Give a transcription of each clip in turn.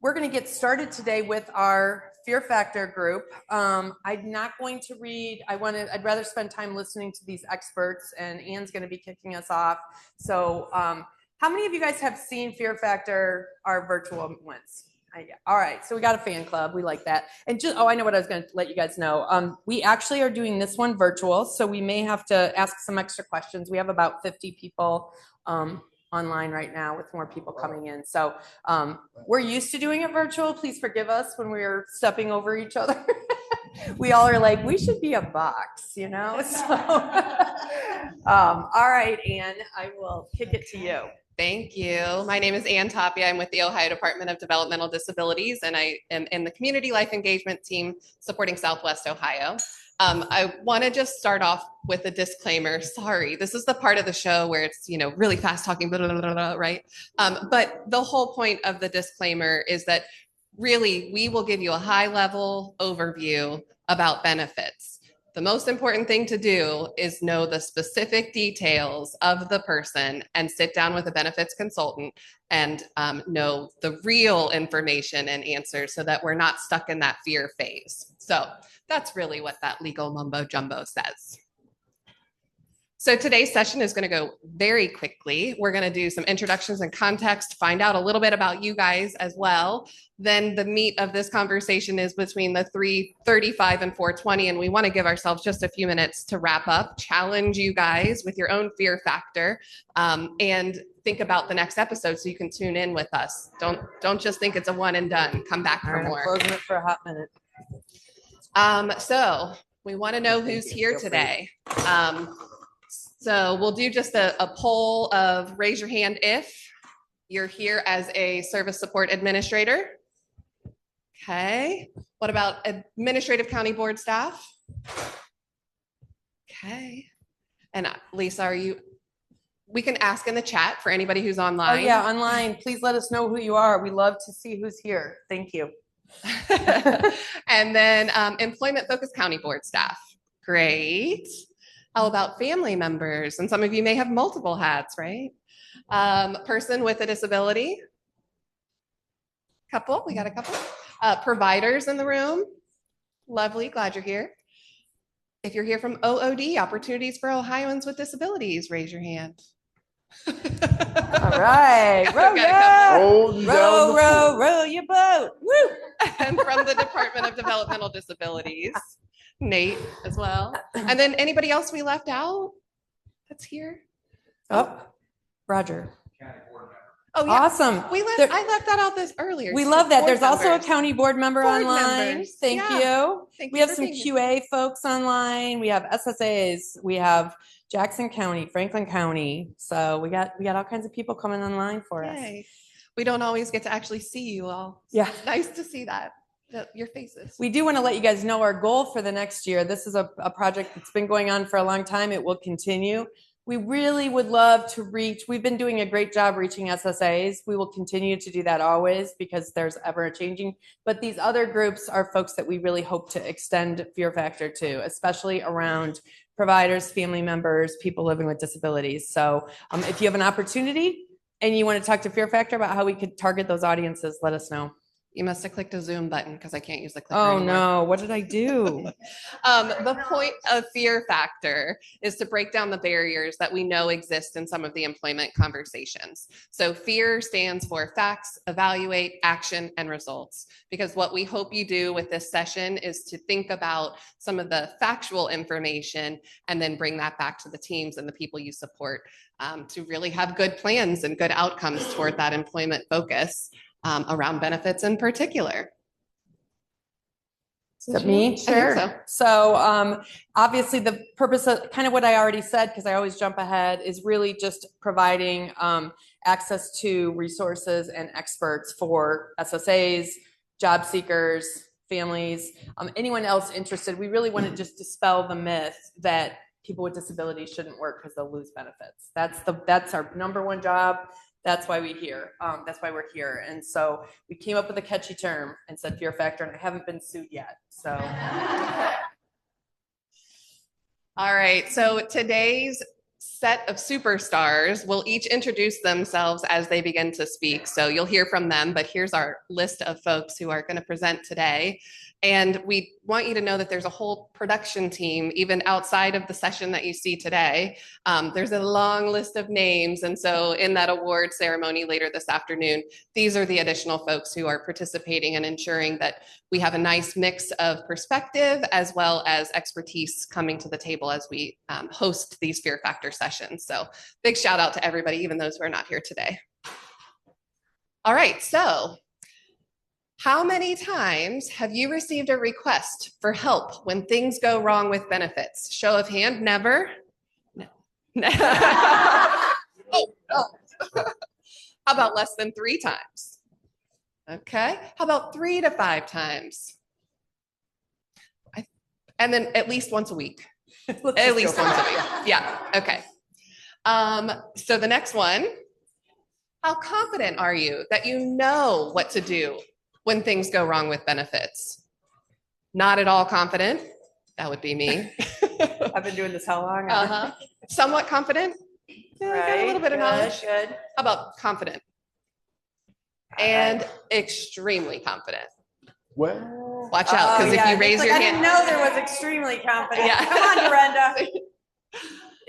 We're going to get started today with our Fear Factor group. I'm not going to read. I'd rather spend time listening to these experts, and Anne's going to be kicking us off. So, how many of you guys have seen Fear Factor, our virtual ones? All right, so we got a fan club. We like that. And I know what I was going to let you guys know. We actually are doing this one virtual, so we may have to ask some extra questions. We have about 50 people online right now with more people coming in. So we're used to doing it virtual. Please forgive us when we're stepping over each other. We all are like, we should be a box, you know? So, all right, Anne, I will kick it to you. Thank you. My name is Anne Tapia. I'm with the Ohio Department of Developmental Disabilities, and I am in the Community Life Engagement team supporting Southwest Ohio. I want to just start off with a disclaimer. Sorry, this is the part of the show where it's, really fast talking, blah, blah, blah, blah, right? But the whole point of the disclaimer is that really we will give you a high level overview about benefits. The most important thing to do is know the specific details of the person and sit down with a benefits consultant and know the real information and answers so that we're not stuck in that fear phase. So that's really what that legal mumbo jumbo says. So today's session is going to go very quickly. We're going to do some introductions and context, find out a little bit about you guys as well. Then the meat of this conversation is between the 3:35 and 4:20, and we want to give ourselves just a few minutes to wrap up, challenge you guys with your own fear factor, and think about the next episode so you can tune in with us. Don't just think it's a one and done. Come back for more. I'm closing it for a hot minute. So we want to know who's here today. So we'll do just a poll of raise your hand if you're here as a service support administrator. Okay. What about administrative county board staff? Okay. And Lisa, we can ask in the chat for anybody who's online. Oh yeah, online. Please let us know who you are. We love to see who's here. Thank you. And then employment focused county board staff. Great. How about family members? And some of you may have multiple hats, right? Person with a disability. Couple, we got a couple. Providers in the room. Lovely, glad you're here. If you're here from OOD, Opportunities for Ohioans with Disabilities, raise your hand. All right, row your boat. Woo! And from the Department of Developmental Disabilities, Nate as well. And then anybody else we left out that's here? Oh, Roger. Oh yeah, awesome. I left that out this earlier. We love that. There's also a county board member online. Thank you. We have some QA folks online. We have SSAs. We have Jackson County, Franklin County. So we got all kinds of people coming online for us. We don't always get to actually see you all. Yeah, it's nice to see that. Your faces. We do want to let you guys know our goal for the next year. This is a project that's been going on for a long time. It will continue. We really would love to reach. We've been doing a great job reaching SSAs. We will continue to do that always because there's ever changing. But these other groups are folks that we really hope to extend Fear Factor to, especially around providers, family members, people living with disabilities. So if you have an opportunity and you want to talk to Fear Factor about how we could target those audiences, let us know. You must have clicked a Zoom button because I can't use the clicker anymore. No, what did I do? The point of Fear Factor is to break down the barriers that we know exist in some of the employment conversations. So FEAR stands for facts, evaluate, action, and results. Because what we hope you do with this session is to think about some of the factual information and then bring that back to the teams and the people you support to really have good plans and good outcomes toward that employment focus. Around benefits in particular. Is that me? Sure. So obviously the purpose of kind of what I already said, because I always jump ahead, is really just providing access to resources and experts for SSAs, job seekers, families, anyone else interested. We really want to just dispel the myth that people with disabilities shouldn't work because they'll lose benefits. That's our number one job. That's why we're here. And so we came up with a catchy term and said Fear Factor, and I haven't been sued yet. So. All right. So today's set of superstars will each introduce themselves as they begin to speak. So you'll hear from them, but here's our list of folks who are going to present today. And we want you to know that there's a whole production team, even outside of the session that you see today. There's a long list of names. And so in that award ceremony later this afternoon, these are the additional folks who are participating and ensuring that we have a nice mix of perspective as well as expertise coming to the table as we host these Fear Factor sessions. So big shout out to everybody, even those who are not here today. All right, so how many times have you received a request for help when things go wrong with benefits? Show of hand, never? No. Oh. How about less than 3 times? Okay, how about 3 to 5 times? And then at least once a week. At least once a week. Yeah, okay. So the next one, how confident are you that you know what to do when things go wrong with benefits? Not at all confident. That would be me. I've been doing this how long? Somewhat confident. Yeah, Right. got a little bit of knowledge. Good. How about confident? And extremely confident. Well, Watch out, because if you raise your I hand. didn't know there was extremely confident. Yeah. Come on, Yorenda.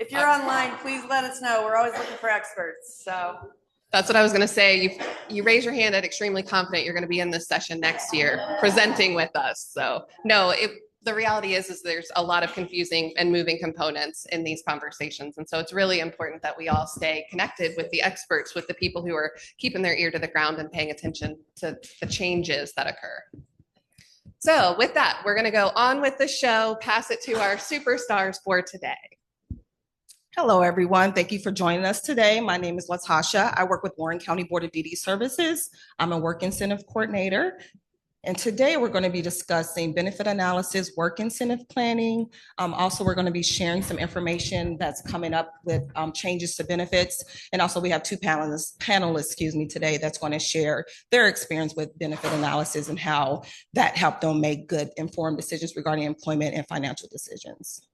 If you're online, please let us know. We're always looking for experts. So That's what I was going to say. You raise your hand at extremely confident, you're going to be in this session next year presenting with us. So no, the reality is there's a lot of confusing and moving components in these conversations. And so it's really important that we all stay connected with the experts, with the people who are keeping their ear to the ground and paying attention to the changes that occur. So with that, we're going to go on with the show, pass it to our superstars for today. Hello, everyone. Thank you for joining us today. My name is Latasha. I work with Warren County Board of DD Services. I'm a work incentive coordinator. And today we're going to be discussing benefit analysis, work incentive planning. Also, we're going to be sharing some information that's coming up with changes to benefits. And also we have 2 panelists, today that's going to share their experience with benefit analysis and how that helped them make good informed decisions regarding employment and financial decisions.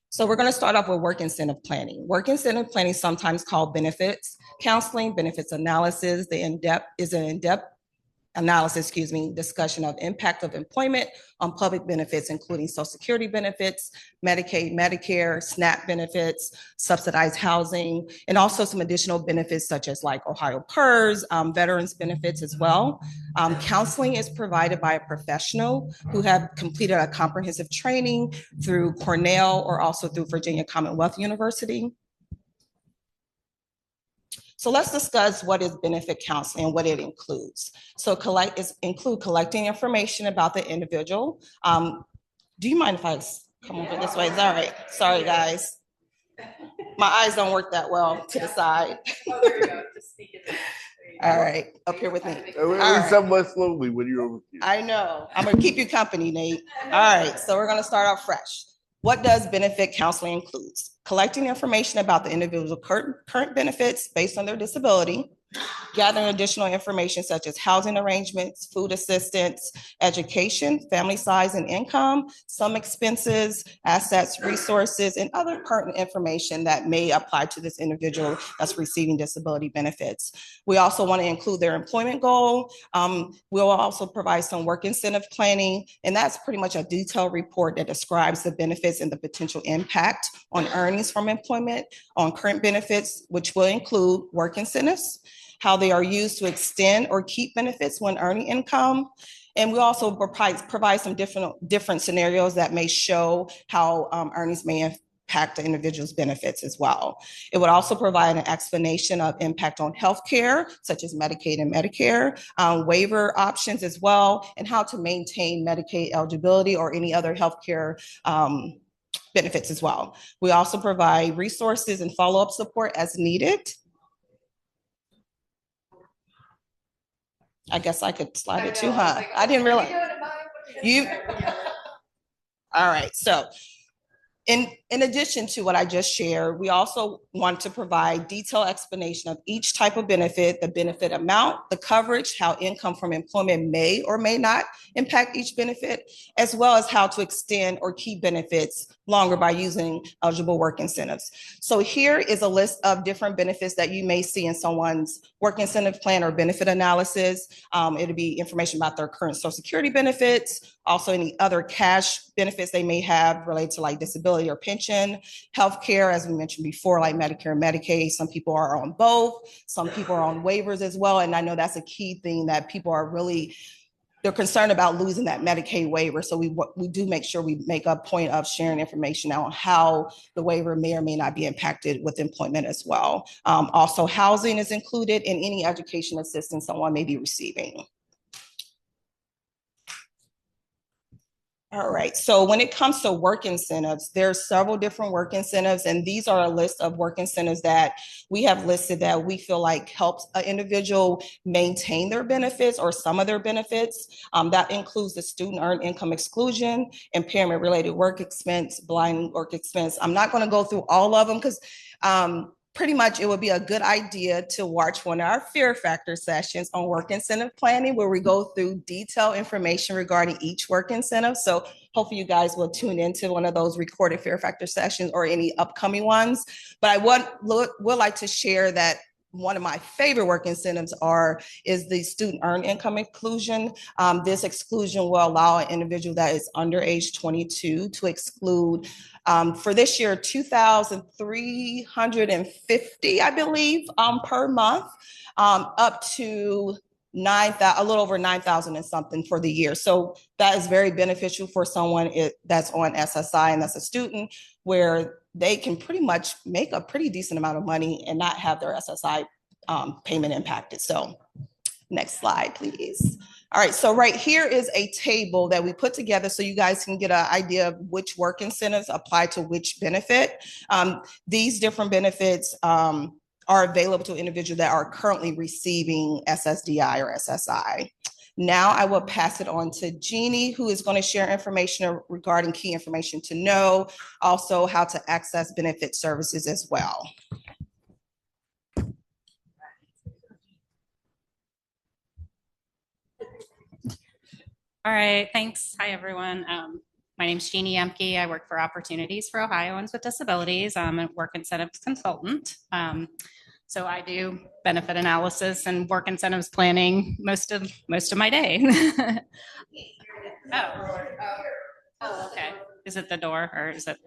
So we're going to start off with work incentive planning. Work incentive planning, sometimes called benefits counseling, benefits analysis. The in-depth analysis, discussion of impact of employment on public benefits, including Social Security benefits, Medicaid, Medicare, SNAP benefits, subsidized housing, and also some additional benefits such as like Ohio PERS, veterans benefits as well. Counseling is provided by a professional who have completed a comprehensive training through Cornell or also through Virginia Commonwealth University. So let's discuss what is benefit counseling and what it includes. So include collecting information about the individual. Do you mind if I come over this way? Is that all right? Sorry, guys. My eyes don't work that well to the side. oh, there you go. Just speak it. All right, up here with me. somewhat slowly when you're over here. I know. I'm gonna keep you company, Nate. All right, so we're gonna start off fresh. What does benefit counseling includes? Collecting information about the individual's current benefits based on their disability, gathering additional information such as housing arrangements, food assistance, education, family size and income, some expenses, assets, resources, and other pertinent information that may apply to this individual that's receiving disability benefits. We also want to include their employment goal. We'll also provide some work incentive planning, and that's pretty much a detailed report that describes the benefits and the potential impact on earnings from employment on current benefits, which will include work incentives, how they are used to extend or keep benefits when earning income. And we also provide some different scenarios that may show how earnings may impact the individual's benefits as well. It would also provide an explanation of impact on healthcare, such as Medicaid and Medicare, waiver options as well, and how to maintain Medicaid eligibility or any other healthcare benefits as well. We also provide resources and follow-up support as needed. I guess I could slide it too, huh? I didn't realize. All right, so In addition to what I just shared, we also want to provide detailed explanation of each type of benefit, the benefit amount, the coverage, how income from employment may or may not impact each benefit, as well as how to extend or keep benefits longer by using eligible work incentives. So here is a list of different benefits that you may see in someone's work incentive plan or benefit analysis. It'll be information about their current Social Security benefits, also any other cash benefits they may have related to like disability or pension, healthcare, as we mentioned before, like Medicare and Medicaid. Some people are on both, some people are on waivers as well. And I know that's a key thing that people are really, they're concerned about losing that Medicaid waiver. So we do make sure we make a point of sharing information on how the waiver may or may not be impacted with employment as well. Also, housing is included in any education assistance someone may be receiving. All right, so when it comes to work incentives, there's several different work incentives, and these are a list of work incentives that we have listed that we feel like helps an individual maintain their benefits or some of their benefits. That includes the student earned income exclusion, impairment related work expense, blind work expense. I'm not gonna go through all of them because pretty much it would be a good idea to watch one of our Fear Factor sessions on work incentive planning, where we go through detailed information regarding each work incentive. So hopefully you guys will tune into one of those recorded Fear Factor sessions or any upcoming ones. But I would like to share that one of my favorite work incentives is the student earned income exclusion. This exclusion will allow an individual that is under age 22 to exclude for this year, $2,350, I believe, per month, up to a little over 9,000 and something for the year. So that is very beneficial for someone that's on SSI and that's a student, where they can pretty much make a pretty decent amount of money and not have their SSI payment impacted. So next slide, please. All right, so right here is a table that we put together so you guys can get an idea of which work incentives apply to which benefit. These different benefits are available to individuals that are currently receiving SSDI or SSI. Now I will pass it on to Jeannie, who is going to share information regarding key information to know, also how to access benefit services as well. All right, thanks. Hi, everyone. My name is Jeannie Emke. I work for Opportunities for Ohioans with Disabilities. I'm a work incentives consultant. So I do benefit analysis and work incentives planning most of my day. Oh, okay. Is it the door or is it?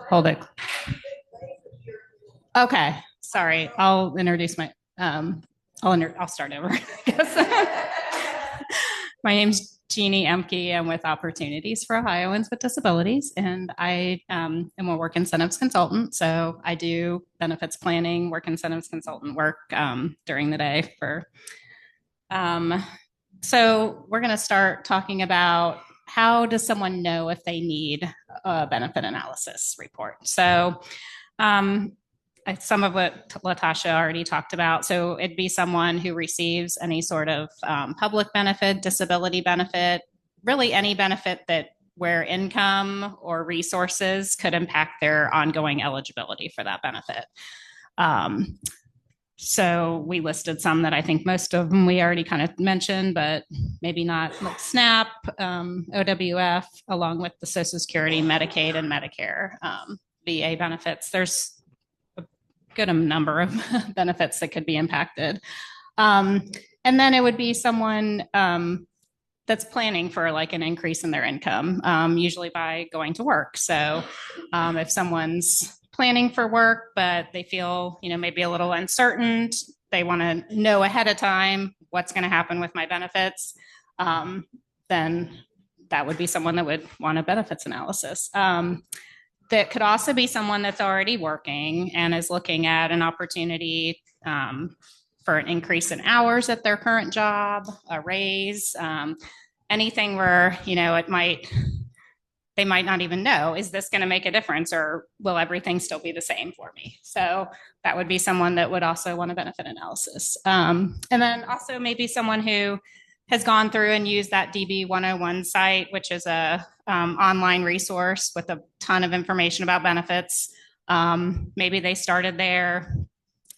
Hold it. Okay, sorry. I'll introduce my. I'll start over, I guess. My name's Jeannie Emke. I'm with Opportunities for Ohioans with Disabilities, and I am a work incentives consultant. So I do benefits planning, work incentives consultant work during the day. So we're going to start talking about how does someone know if they need a benefit analysis report. So some of what Latasha already talked about. So it'd be someone who receives any sort of public benefit, disability benefit, really any benefit where income or resources could impact their ongoing eligibility for that benefit. So we listed some that I think most of them we already kind of mentioned, but maybe not, like SNAP, OWF, along with the Social Security, Medicaid, and Medicare VA benefits. There's good number of benefits that could be impacted. And then it would be someone that's planning for like an increase in their income, usually by going to work. So if someone's planning for work, but they feel, maybe a little uncertain, they want to know ahead of time what's going to happen with my benefits, then that would be someone that would want a benefits analysis. That could also be someone that's already working and is looking at an opportunity for an increase in hours at their current job, a raise, anything where, they might not even know, is this going to make a difference or will everything still be the same for me? So that would be someone that would also want a benefit analysis. And then also maybe someone who has gone through and used that DB 101 site, which is a online resource with a ton of information about benefits. Maybe they started there,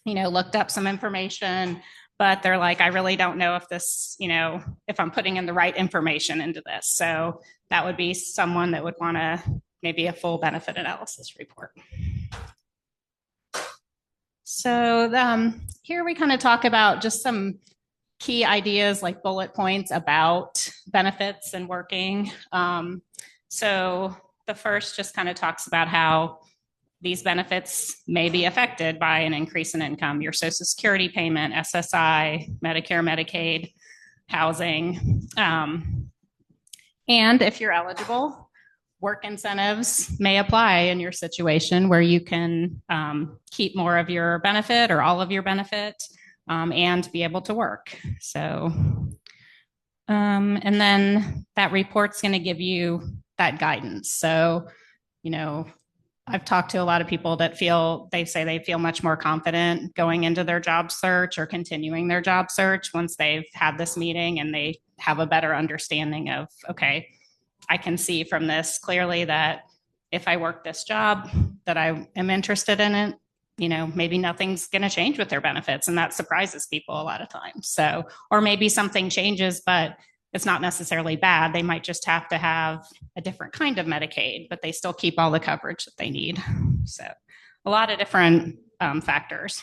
looked up some information, but they're like, I really don't know if this, if I'm putting in the right information into this. So that would be someone that would want to maybe a full benefit analysis report. So here we kind of talk about just some key ideas like bullet points about benefits and working. So the first just kind of talks about how these benefits may be affected by an increase in income, your Social Security payment, SSI, Medicare, Medicaid, housing. And if you're eligible, work incentives may apply in your situation where you can keep more of your benefit or all of your benefit and be able to work. So, and then that report's going to give you that guidance. So, I've talked to a lot of people that they say they feel much more confident going into their job search or continuing their job search once they've had this meeting and they have a better understanding of, okay, I can see from this clearly that if I work this job that I am interested in it, maybe nothing's going to change with their benefits. And that surprises people a lot of times. So, or maybe something changes, but it's not necessarily bad. They might just have to have a different kind of Medicaid, but they still keep all the coverage that they need. So a lot of different factors.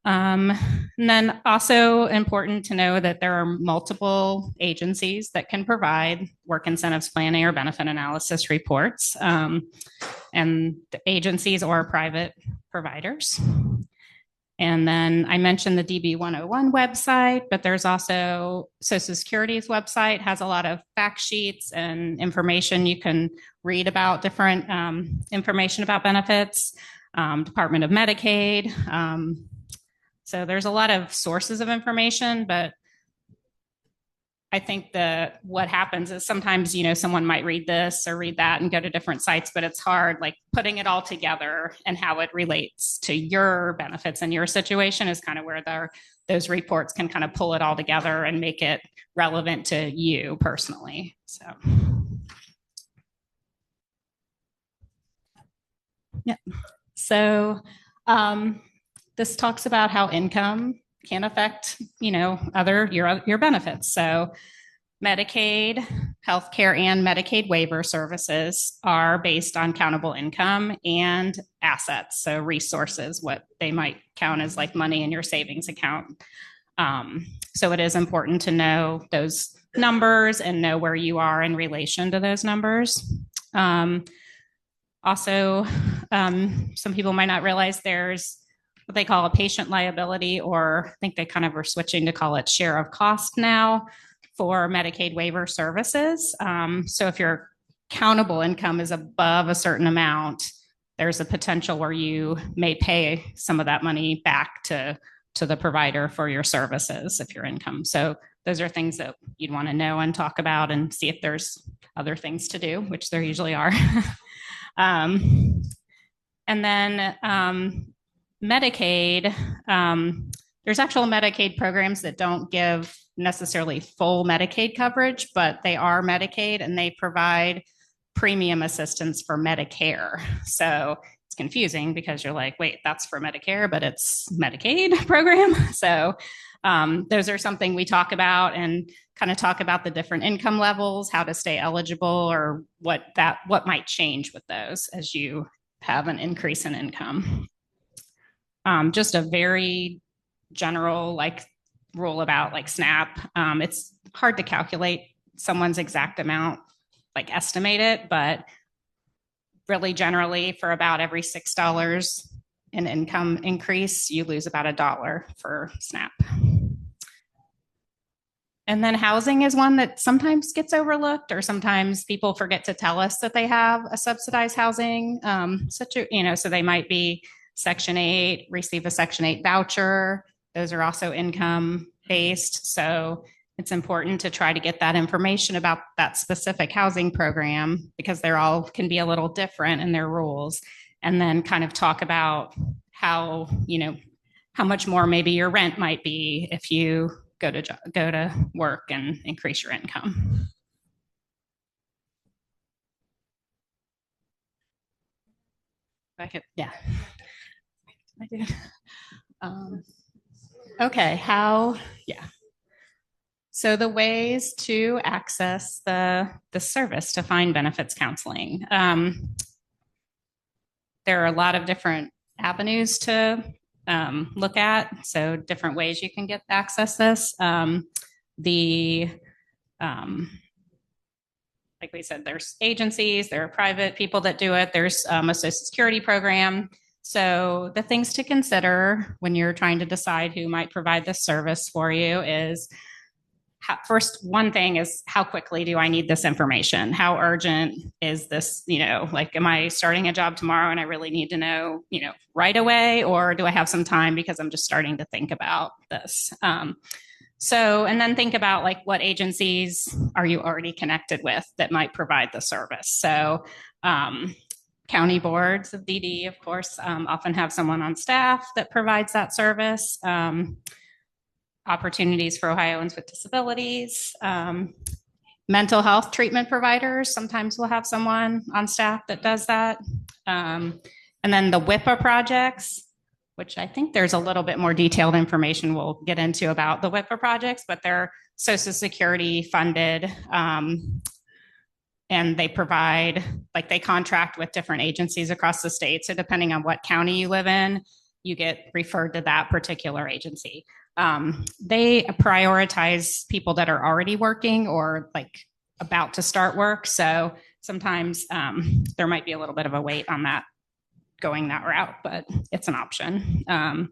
And then also important to know that there are multiple agencies that can provide work incentives planning or benefit analysis reports, and the agencies or private providers. And then I mentioned the DB 101 website, but there's also Social Security's website has a lot of fact sheets and information you can read about different information about benefits, Department of Medicaid. So there's a lot of sources of information, but I think that what happens is sometimes, someone might read this or read that and go to different sites, but it's hard, like putting it all together and how it relates to your benefits and your situation is kind of where those reports can kind of pull it all together and make it relevant to you personally. So, yeah. So this talks about how income can affect, your benefits. So Medicaid, healthcare, and Medicaid waiver services are based on countable income and assets. So resources, what they might count as like money in your savings account. So it is important to know those numbers and know where you are in relation to those numbers. Also, some people might not realize there's what they call a patient liability, or I think they kind of are switching to call it share of cost now for Medicaid waiver services. So if your countable income is above a certain amount, there's a potential where you may pay some of that money back to the provider for your services if your income. So those are things that you'd want to know and talk about and see if there's other things to do, which there usually are. And then Medicaid, there's actual Medicaid programs that don't give necessarily full Medicaid coverage, but they are Medicaid and they provide premium assistance for Medicare. So it's confusing because you're like, wait, that's for Medicare, but it's Medicaid program. So those are something we talk about and kind of talk about the different income levels, how to stay eligible, or what might change with those as you have an increase in income. Just a very general rule about SNAP. It's hard to calculate someone's exact amount, estimate it, but really generally for about every $6 in income increase, you lose about $1 for SNAP. And then housing is one that sometimes gets overlooked, or sometimes people forget to tell us that they have a subsidized housing. So they might be Section 8, receive a Section 8 voucher. Those are also income based. So it's important to try to get that information about that specific housing program because they're all can be a little different in their rules. And then kind of talk about how much more maybe your rent might be if you go to work and increase your income. Yeah. I did. Okay, yeah. So the ways to access the service to find benefits counseling. There are a lot of different avenues to look at. So different ways you can get access this. Like we said, there's agencies, there are private people that do it. There's a Social Security program. So the things to consider when you're trying to decide who might provide this service for you is first, one thing is how quickly do I need this information? How urgent is this? Like, am I starting a job tomorrow and I really need to know, right away? Or do I have some time because I'm just starting to think about this? And then think about like what agencies are you already connected with that might provide the service? So county boards of DD, of course, often have someone on staff that provides that service. Opportunities for Ohioans with disabilities. Mental health treatment providers sometimes will have someone on staff that does that. And then the WIPA projects, which I think there's a little bit more detailed information we'll get into about the WIPA projects, but they're Social Security funded. And they provide, like they contract with different agencies across the state. So depending on what county you live in, you get referred to that particular agency. They prioritize people that are already working or like about to start work. So sometimes there might be a little bit of a wait on that, going that route, but it's an option. And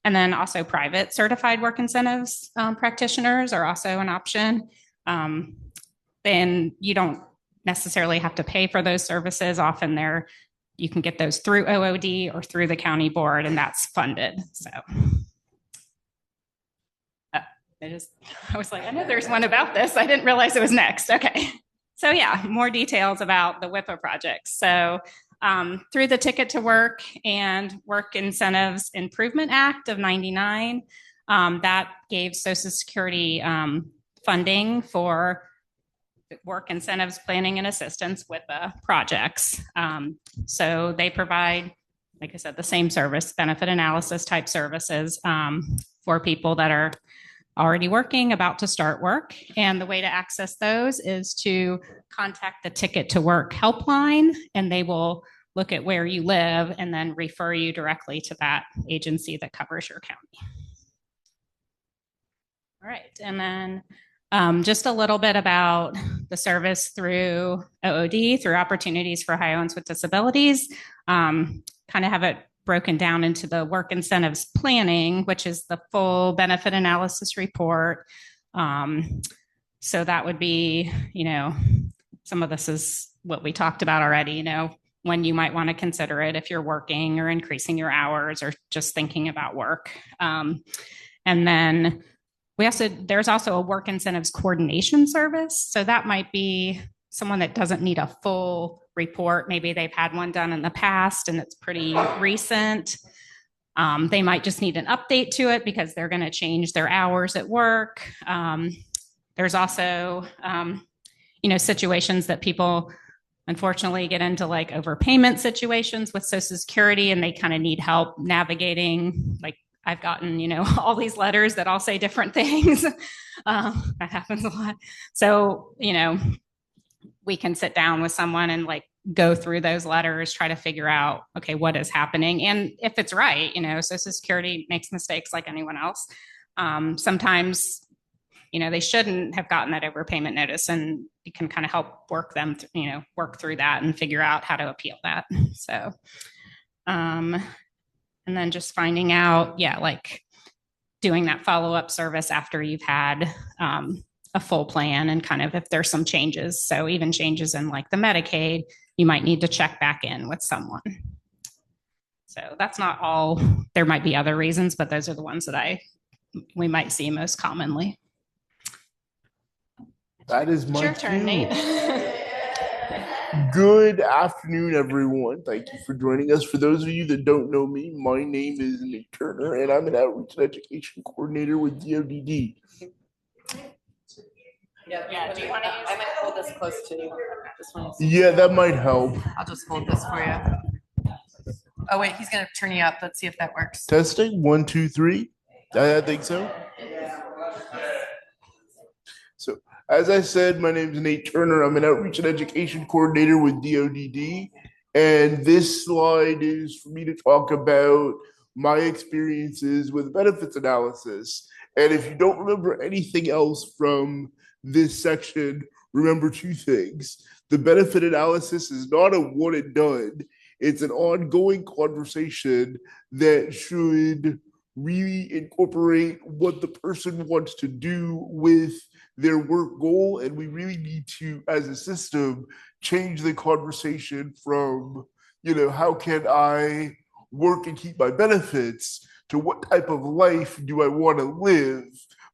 then also private certified work incentives practitioners are also an option. Then you don't necessarily have to pay for those services. Often you can get those through OOD or through the county board, and that's funded. So I was like, I know there's one about this. I didn't realize it was next. Okay. So yeah, more details about the WIPA projects. So through the Ticket to Work and Work Incentives Improvement Act of '99, that gave Social Security funding for work incentives planning and assistance with the projects. So they provide, like I said, the same service, benefit analysis type services for people that are already working, about to start work. And the way to access those is to contact the Ticket to Work helpline, and they will look at where you live and then refer you directly to that agency that covers your county. All right, and then just a little bit about the service through OOD, through Opportunities for Ohioans with Disabilities. Kind of have it broken down into the work incentives planning, which is the full benefit analysis report. So that would be, some of this is what we talked about already, when you might want to consider it if you're working or increasing your hours or just thinking about work. And then there's also a work incentives coordination service. So that might be someone that doesn't need a full report. Maybe they've had one done in the past and it's pretty recent. They might just need an update to it because they're going to change their hours at work. There's also, situations that people unfortunately get into, like overpayment situations with Social Security, and they kind of need help navigating. Like I've gotten, all these letters that all say different things. That happens a lot. So, we can sit down with someone and like go through those letters, try to figure out, okay, what is happening? And if it's right, Social Security makes mistakes like anyone else. Sometimes, they shouldn't have gotten that overpayment notice, and you can kind of help work through that and figure out how to appeal that. So, and then just finding out, like doing that follow-up service after you've had a full plan, and kind of if there's some changes. So even changes in like the Medicaid, you might need to check back in with someone. So that's not all. There might be other reasons, but those are the ones that we might see most commonly. That is my your turn, Nate. Good afternoon, everyone. Thank you for joining us. For those of you that don't know me, my name is Nate Turner, and I'm an outreach and education coordinator with DODD. Yeah. Do you want to use? I might hold this close to you. Yeah, that might help. I'll just hold this for you. Oh, wait, he's going to turn you up. Let's see if that works. Testing 1, 2, 3. I think so. So, as I said, my name is Nate Turner. I'm an outreach and education coordinator with DODD. And this slide is for me to talk about my experiences with benefits analysis. And if you don't remember anything else from this section, remember two things. The benefit analysis is not a one and done. It's an ongoing conversation that should really incorporate what the person wants to do with their work goal. And we really need to, as a system, change the conversation from, how can I work and keep my benefits to what type of life do I want to live?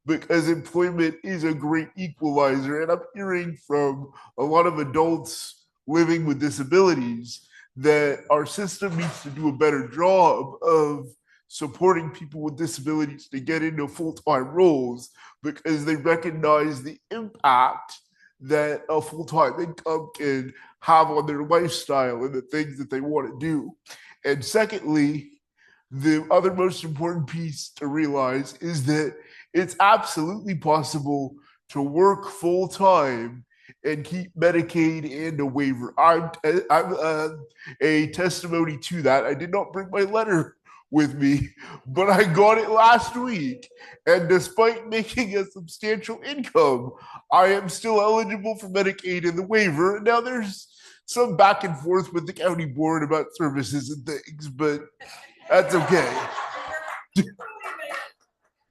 Because employment is a great equalizer. And I'm hearing from a lot of adults living with disabilities that our system needs to do a better job of supporting people with disabilities to get into full-time roles because they recognize the impact that a full-time income can have on their lifestyle and the things that they want to do. And secondly, the other most important piece to realize is that it's absolutely possible to work full-time and keep Medicaid and a waiver. I'm a testimony to that. I did not bring my letter with me, but I got it last week. And despite making a substantial income, I am still eligible for Medicaid and the waiver. Now there's some back and forth with the county board about services and things, but that's okay.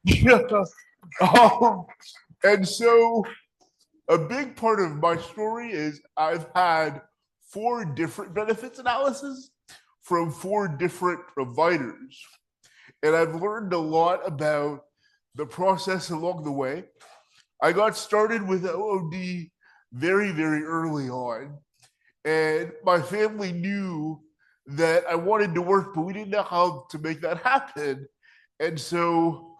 Yeah. And so a big part of my story is I've had 4 different benefits analysis from 4 different providers. And I've learned a lot about the process along the way. I got started with OOD very, very early on. And my family knew that I wanted to work, but we didn't know how to make that happen. And so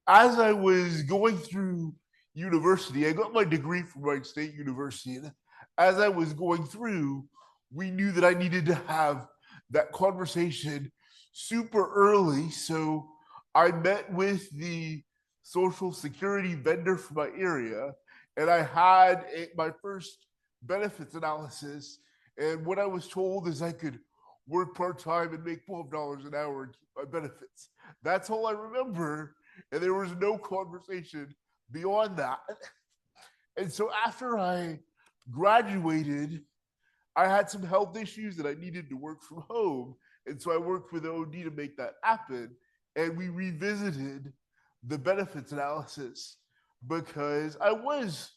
as I was going through university, I got my degree from Wright State University. And as I was going through, we knew that I needed to have that conversation super early. So I met with the Social Security vendor for my area, and I had my first benefits analysis. And what I was told is I could work part-time and make $12 an hour and keep my benefits. That's all I remember. And there was no conversation beyond that. And so after I graduated, I had some health issues that I needed to work from home. And so I worked with OD to make that happen. And we revisited the benefits analysis because I was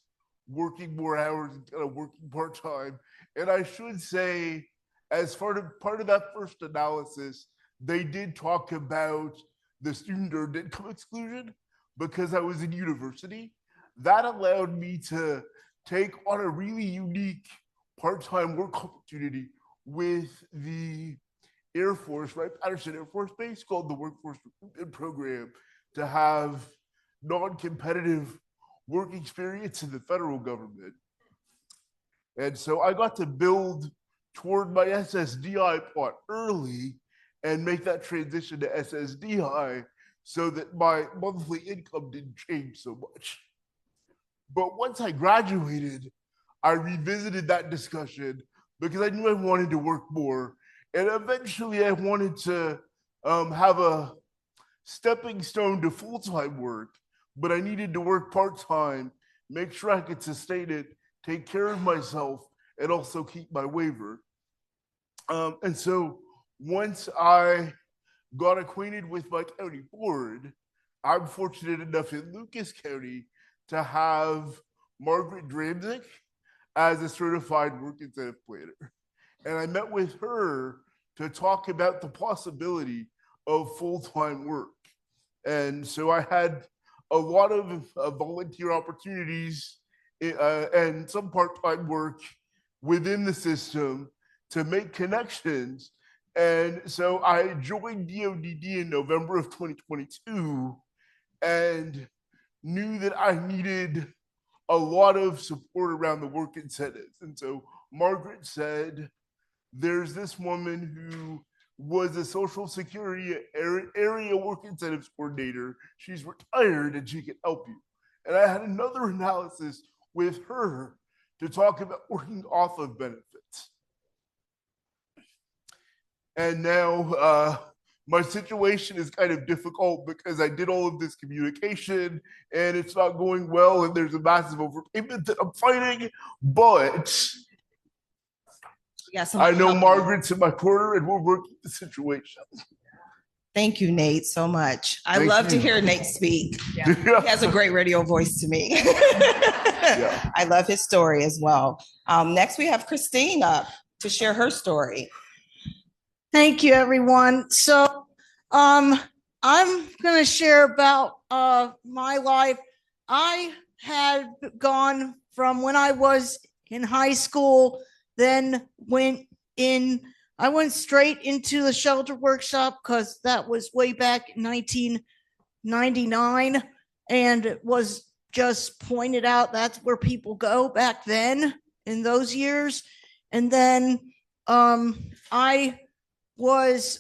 working more hours and kind of working part-time. And I should say, as part of that first analysis, they did talk about the student earned income exclusion because I was in university. That allowed me to take on a really unique part-time work opportunity with the Air Force, right? Patterson Air Force Base, called the Workforce Recruitment Program, to have non-competitive work experience in the federal government. And so I got to build toward my SSDI part early and make that transition to SSDI so that my monthly income didn't change so much. But once I graduated, I revisited that discussion because I knew I wanted to work more. And eventually I wanted to have a stepping stone to full-time work, but I needed to work part-time, make sure I could sustain it, take care of myself, and also keep my waiver. And so once I got acquainted with my county board, I'm fortunate enough in Lucas County to have Margaret Dramzik as a certified work incentive planner. And I met with her to talk about the possibility of full-time work. And so I had a lot of volunteer opportunities and some part-time work within the system to make connections. And so I joined DODD in November of 2022 and knew that I needed a lot of support around the work incentives. And so Margaret said, there's this woman who was a Social Security area work incentives coordinator. She's retired and she can help you. And I had another analysis with her to talk about working off of benefits. And now my situation is kind of difficult because I did all of this communication and it's not going well and there's a massive overpayment that I'm fighting, but I know Margaret's in my corner and we're working the situation. Thank you, Nate, so much. I love to hear Nate speak. Yeah. He has a great radio voice to me. I love his story as well. Next, we have Christine up to share her story. Thank you, everyone. So I'm going to share about my life. I had gone from when I was in high school, then I went straight into the shelter workshop because that was way back in 1999, and it was just pointed out that's where people go back then in those years. And then I was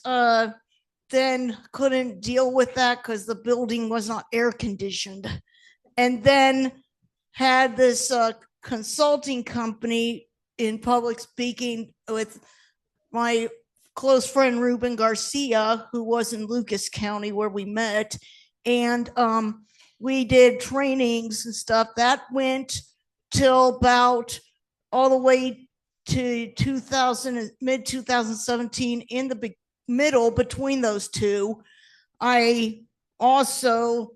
then couldn't deal with that because the building was not air conditioned, and then had this consulting company in public speaking with my close friend Ruben Garcia, who was in Lucas County where we met, and we did trainings and stuff. That went till about all the way to mid 2017. In the middle between those two, I also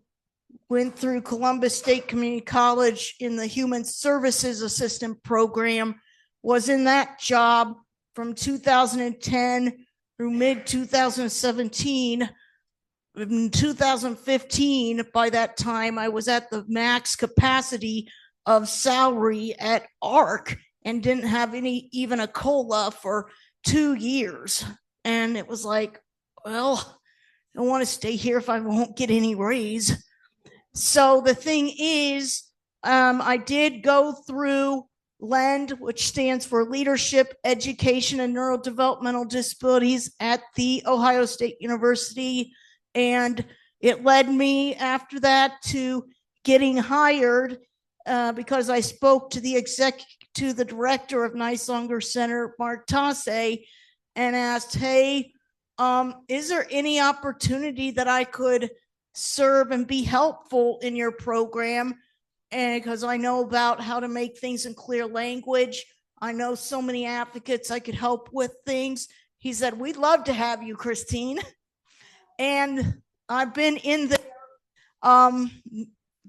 went through Columbus State Community College in the Human Services Assistant program, was in that job from 2010 through mid 2017. In 2015, by that time, I was at the max capacity of salary at ARC and didn't have even a COLA for 2 years. And it was like, well, I don't want to stay here if I won't get any raise. So the thing is, I did go through LEND, which stands for Leadership, Education, and Neurodevelopmental Disabilities at The Ohio State University. And it led me after that to getting hired because I spoke to the director of Nisonger Center, Mark Tasse, and asked, hey, is there any opportunity that I could serve and be helpful in your program? And because I know about how to make things in clear language, I know so many advocates I could help with things. He said, we'd love to have you, Christine. And I've been in there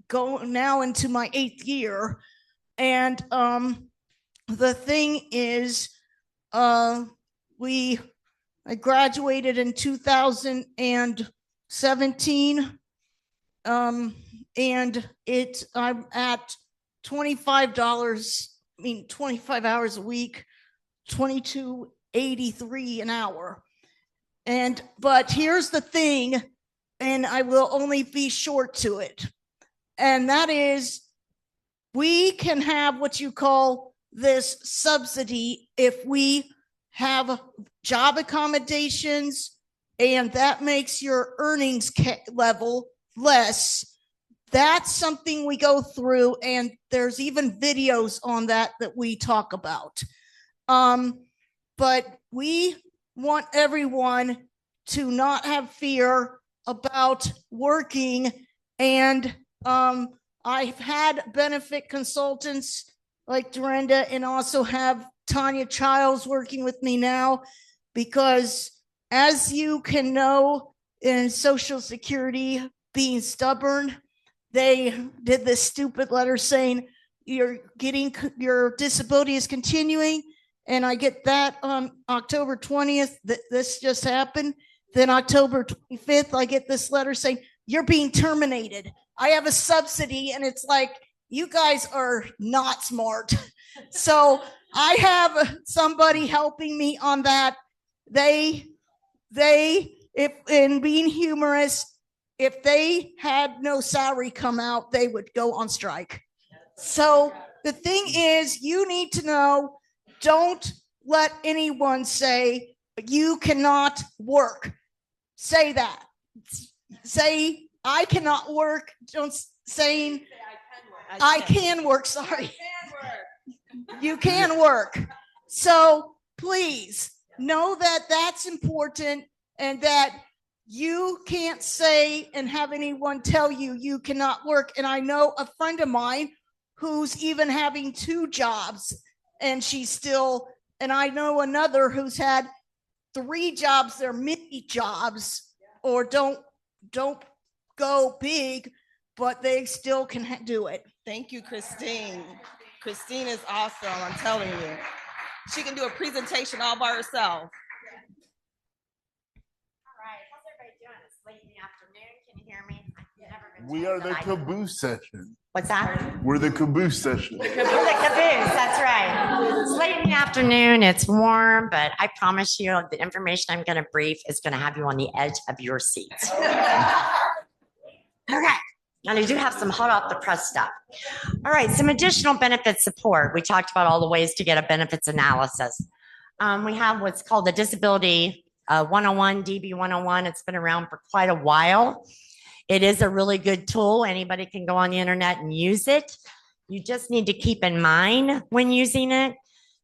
going now into my 8th year. And the thing is, I graduated in 2017. And I'm at $25, 25 hours a week, $22.83 an hour. But here's the thing, and I will only be short to it. And that is, we can have what you call this subsidy if we have job accommodations, and that makes your earnings level less. That's something we go through, and there's even videos on that we talk about. But we want everyone to not have fear about working. And I've had benefit consultants like Dorinda, and also have Tanya Childs working with me now, because as you can know, in Social Security being stubborn, they did this stupid letter saying your disability is continuing. And I get that on October 20th, this just happened. Then October 25th, I get this letter saying you're being terminated. I have a subsidy, and it's like, you guys are not smart. So I have somebody helping me on that. If in being humorous, if they had no salary come out, they would go on strike. So the thing is, you need to know, don't let anyone say, you cannot work. Say that. Say, I cannot work. Don't saying, I can work. Sorry. You can work. So please know that that's important, and that you can't say and have anyone tell you you cannot work. And I know a friend of mine who's even having 2 jobs, and she's still, and I know another who's had 3 jobs. They're mini jobs, or don't go big, but they still can do it. Thank you, Christine. Christine is awesome, I'm telling you. She can do a presentation all by herself. All right, how's everybody doing? It's late in the afternoon. Can you hear me? I've never been We told are the that I- caboose session. What's that? We're the caboose session. We're the caboose, that's right. It's late in the afternoon, it's warm, but I promise you the information I'm going to brief is going to have you on the edge of your seats. Okay, and I do have some hot off the press stuff. All right, some additional benefit support. We talked about all the ways to get a benefits analysis. We have what's called the Disability 101, DB 101. It's been around for quite a while. It is a really good tool. Anybody can go on the internet and use it. You just need to keep in mind when using it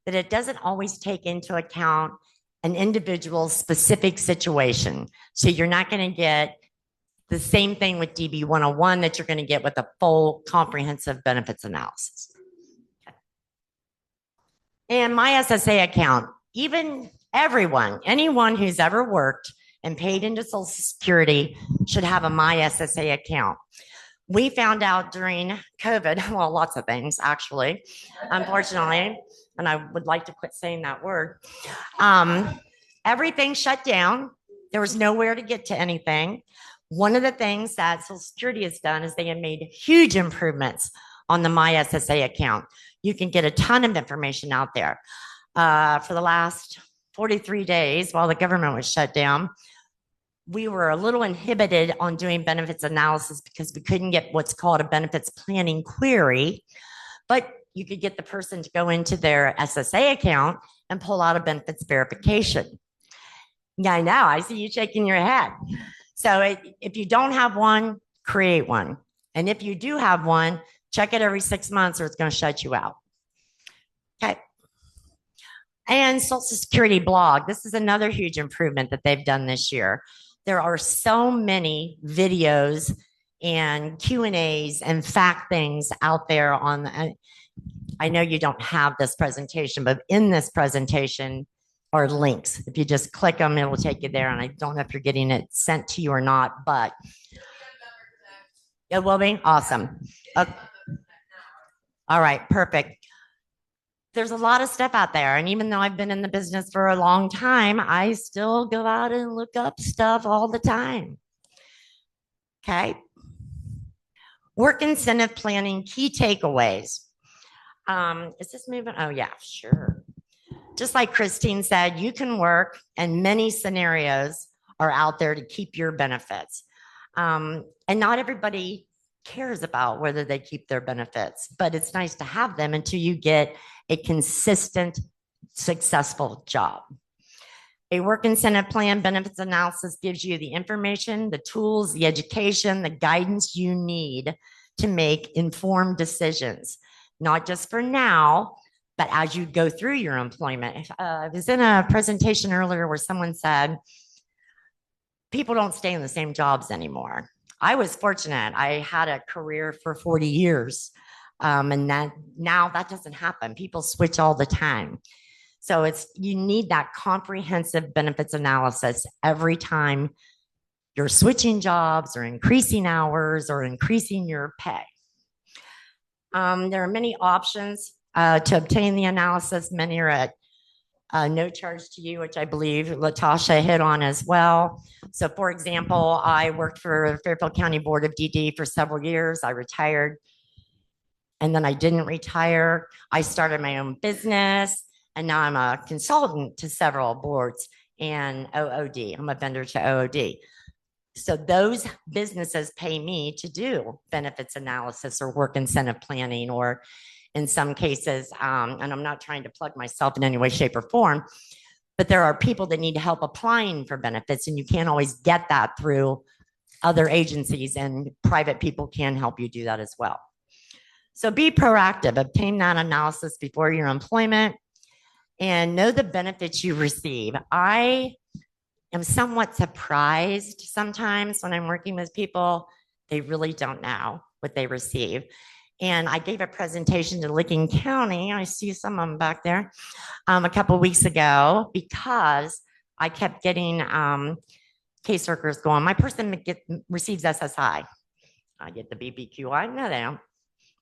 that it doesn't always take into account an individual's specific situation. So you're not going to get the same thing with DB 101 that you're going to get with a full comprehensive benefits analysis. Okay. And my SSA account, even anyone who's ever worked and paid into Social Security should have a My SSA account. We found out during COVID, well, lots of things actually, unfortunately, and I would like to quit saying that word. Everything shut down. There was nowhere to get to anything. One of the things that Social Security has done is they have made huge improvements on the My SSA account. You can get a ton of information out there. For the last 43 days while the government was shut down, we were a little inhibited on doing benefits analysis because we couldn't get what's called a benefits planning query, but you could get the person to go into their SSA account and pull out a benefits verification. Yeah, I know. I see you shaking your head. So if you don't have one, create one. And if you do have one, check it every 6 months or it's going to shut you out. Okay. And Social Security blog. This is another huge improvement that they've done this year. There are so many videos and Q&As and fact things out there on, I know you don't have this presentation, but in this presentation are links. If you just click them, it will take you there. And I don't know if you're getting it sent to you or not, but it will be awesome. Okay. All right, perfect. There's a lot of stuff out there. And even though I've been in the business for a long time, I still go out and look up stuff all the time. Okay. Work incentive planning, key takeaways. Is this moving? Oh yeah, sure. Just like Christine said, you can work and many scenarios are out there to keep your benefits. And not everybody cares about whether they keep their benefits, but it's nice to have them until you get a consistent, successful job. A work incentive plan benefits analysis gives you the information, the tools, the education, the guidance you need to make informed decisions, not just for now, but as you go through your employment. I was in a presentation earlier where someone said, people don't stay in the same jobs anymore. I was fortunate. I had a career for 40 years. And now that doesn't happen. People switch all the time. So you need that comprehensive benefits analysis every time you're switching jobs or increasing hours or increasing your pay. There are many options to obtain the analysis. Many are at no charge to you, which I believe Latasha hit on as well. So for example, I worked for Fairfield County Board of DD for several years. I retired and then I didn't retire. I started my own business and now I'm a consultant to several boards and OOD. I'm a vendor to OOD. So those businesses pay me to do benefits analysis or work incentive planning or in some cases. And I'm not trying to plug myself in any way, shape, or form, but there are people that need help applying for benefits, and you can't always get that through other agencies, and private people can help you do that as well. So be proactive, obtain that analysis before your employment, and know the benefits you receive. I am somewhat surprised sometimes when I'm working with people, they really don't know what they receive. And I gave a presentation to Licking County. I see some of them back there a couple of weeks ago, because I kept getting caseworkers going, my person receives SSI. I get the BBQI. No, they don't.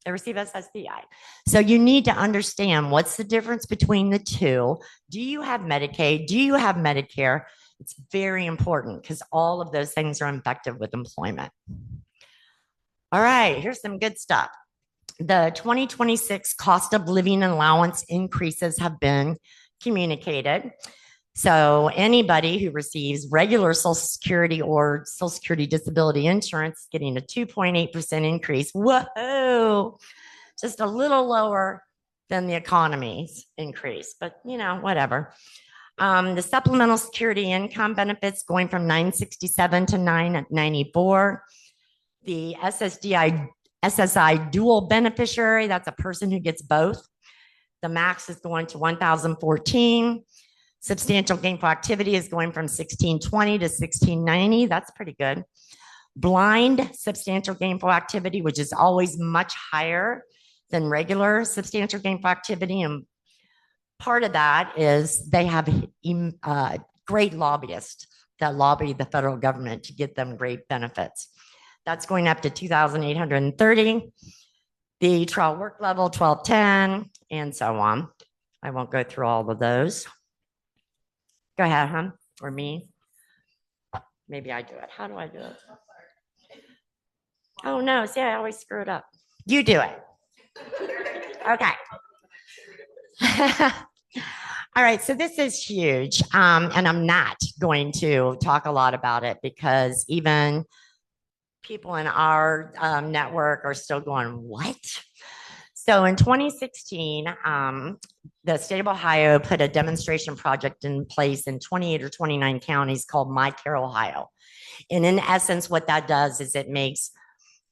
They receive SSDI. So you need to understand what's the difference between the two. Do you have Medicaid? Do you have Medicare? It's very important, because all of those things are effective with employment. All right, here's some good stuff. The 2026 cost of living allowance increases have been communicated. So anybody who receives regular Social Security or Social Security disability insurance is getting a 2.8% increase. Whoa, just a little lower than the economy's increase, but whatever. The supplemental security income benefits going from $967 to $994. The SSI dual beneficiary, that's a person who gets both. The max is going to $1,014. Substantial gainful activity is going from $1,620 to $1,690. That's pretty good. Blind substantial gainful activity, which is always much higher than regular substantial gainful activity. And part of that is they have great lobbyists that lobby the federal government to get them great benefits. That's going up to $2,830. The trial work level, 1210, and so on. I won't go through all of those. Go ahead, hon, or me. Maybe I do it. How do I do it? Oh, no. See, I always screw it up. You do it. Okay. All right. So this is huge. And I'm not going to talk a lot about it, because even people in our network are still going, what? So in 2016, the state of Ohio put a demonstration project in place in 28 or 29 counties called My Care Ohio. And in essence, what that does is it makes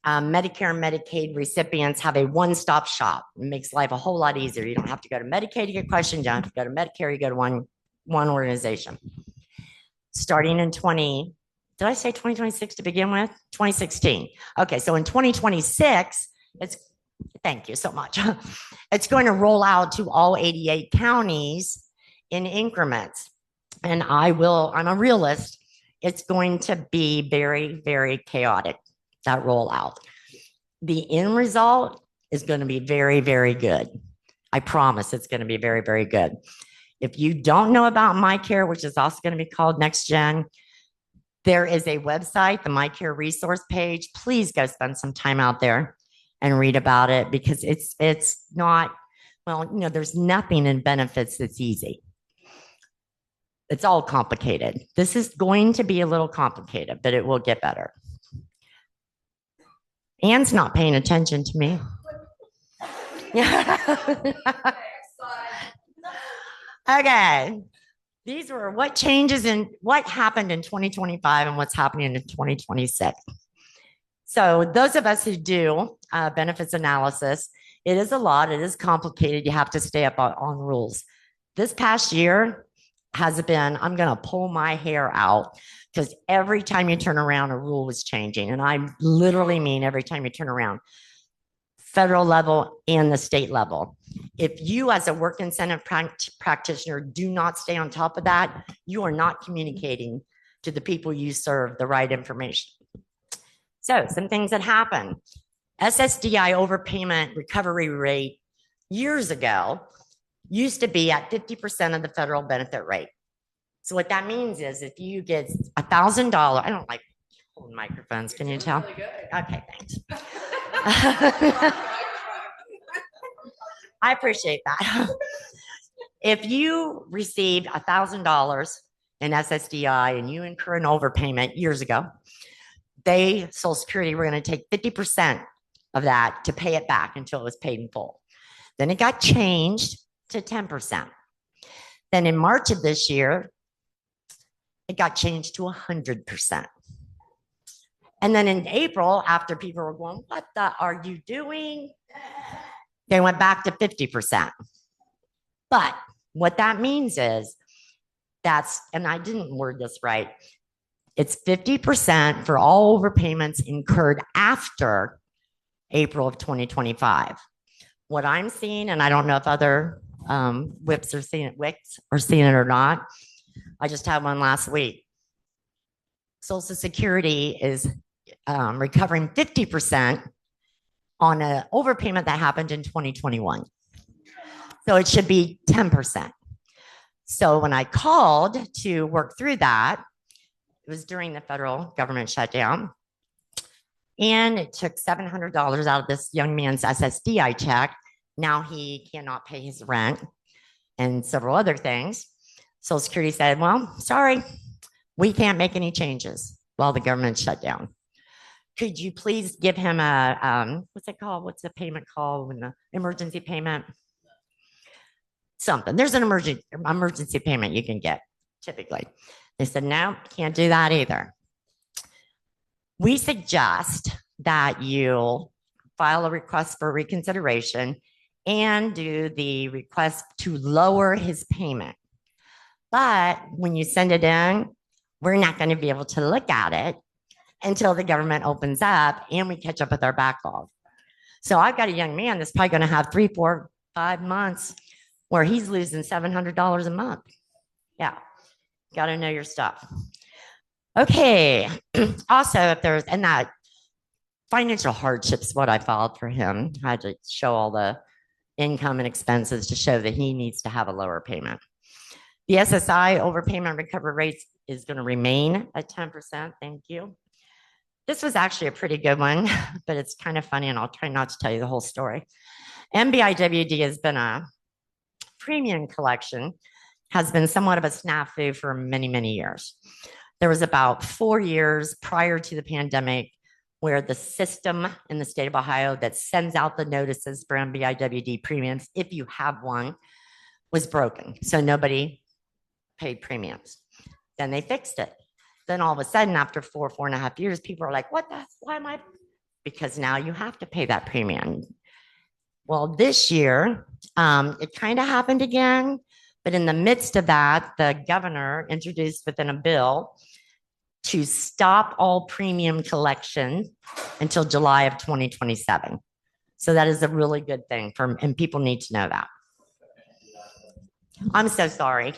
Medicare and Medicaid recipients have a one-stop shop. It makes life a whole lot easier. You don't have to go to Medicaid to get questions. You don't have to go to Medicare. You go to one organization. Starting in did I say 2026 to begin with? 2016. Okay, so in 2026, thank you so much. It's going to roll out to all 88 counties in increments. And I'm a realist. It's going to be very, very chaotic, that rollout. The end result is going to be very, very good. I promise it's going to be very, very good. If you don't know about MyCare, which is also going to be called Next Gen, there is a website, the MyCare resource page. Please go spend some time out there and read about it, because it's not, there's nothing in benefits that's easy. It's all complicated. This is going to be a little complicated, but it will get better. Anne's not paying attention to me. Okay. These were what happened in 2025 and what's happening in 2026. So those of us who do benefits analysis, it is a lot. It is complicated. You have to stay up on rules. This past year has been, I'm going to pull my hair out, because every time you turn around, a rule was changing. And I literally mean every time you turn around, federal level and the state level. If you as a work incentive practitioner do not stay on top of that, you are not communicating to the people you serve the right information. So some things that happen. SSDI overpayment recovery rate years ago used to be at 50% of the federal benefit rate. So what that means is if you get $1,000, I don't like holding microphones, can you tell? Okay, thanks. I appreciate that. If you received $1,000 in SSDI and you incur an overpayment years ago, Social Security were going to take 50% of that to pay it back until it was paid in full. Then it got changed to 10%. Then in March of this year, it got changed to 100%. And then in April, after people were going, what the are you doing? They went back to 50%. But what that means is and I didn't word this right, it's 50% for all overpayments incurred after April of 2025. What I'm seeing, and I don't know if other WICs are seeing it or not. I just had one last week. Social Security is recovering 50% on an overpayment that happened in 2021. So it should be 10%. So when I called to work through that, it was during the federal government shutdown. And it took $700 out of this young man's SSD I checked. Now he cannot pay his rent and several other things. Social Security said, well, sorry, we can't make any changes while the government shut down. Could you please give him a, what's it called? What's the payment called when the emergency payment? Something. There's an emergency payment you can get typically. They said, no, can't do that either. We suggest that you file a request for reconsideration and do the request to lower his payment. But when you send it in, we're not going to be able to look at it until the government opens up and we catch up with our backlog. So I've got a young man that's probably going to have 3, 4, 5 months where he's losing $700 a month. Yeah, got to know your stuff. Okay. Also, if there's, and that financial hardship's what I filed for him. I had to show all the income and expenses to show that he needs to have a lower payment. The SSI overpayment recovery rates is going to remain at 10%. Thank you. This was actually a pretty good one, but it's kind of funny, and I'll try not to tell you the whole story. MBIWD has been a premium collection, has been somewhat of a snafu for many, many years. There was about 4 years prior to the pandemic where the system in the state of Ohio that sends out the notices for MBIWD premiums, if you have one, was broken. So nobody paid premiums. Then they fixed it. Then all of a sudden, after 4.5 years, people are like, what the, why am I? Because now you have to pay that premium. Well, this year, it kind of happened again. But in the midst of that, the governor introduced within a bill to stop all premium collection until July of 2027. So that is a really good thing and people need to know that. I'm so sorry.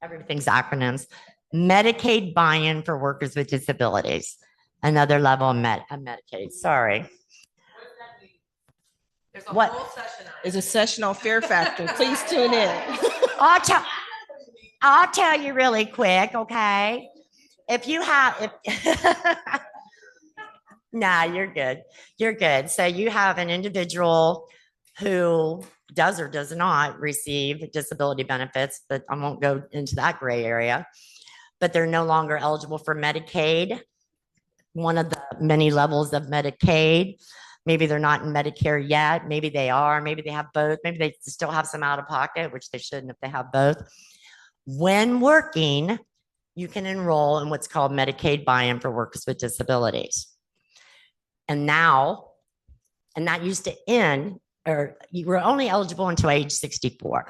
Everything's acronyms. Medicaid buy-in for workers with disabilities. Another level of Medicaid. Sorry. There's a What? whole session on it. There's a session on Fear Factor. Please tune in. I'll tell you really quick, okay? If you have, nah, you're good. You're good. So you have an individual who does or does not receive disability benefits, but I won't go into that gray area, but they're no longer eligible for Medicaid, one of the many levels of Medicaid. Maybe they're not in Medicare yet. Maybe they are. Maybe they have both. Maybe they still have some out of pocket, which they shouldn't if they have both. When working, you can enroll in what's called Medicaid buy-in for workers with disabilities. And that used to end, or you were only eligible until age 64.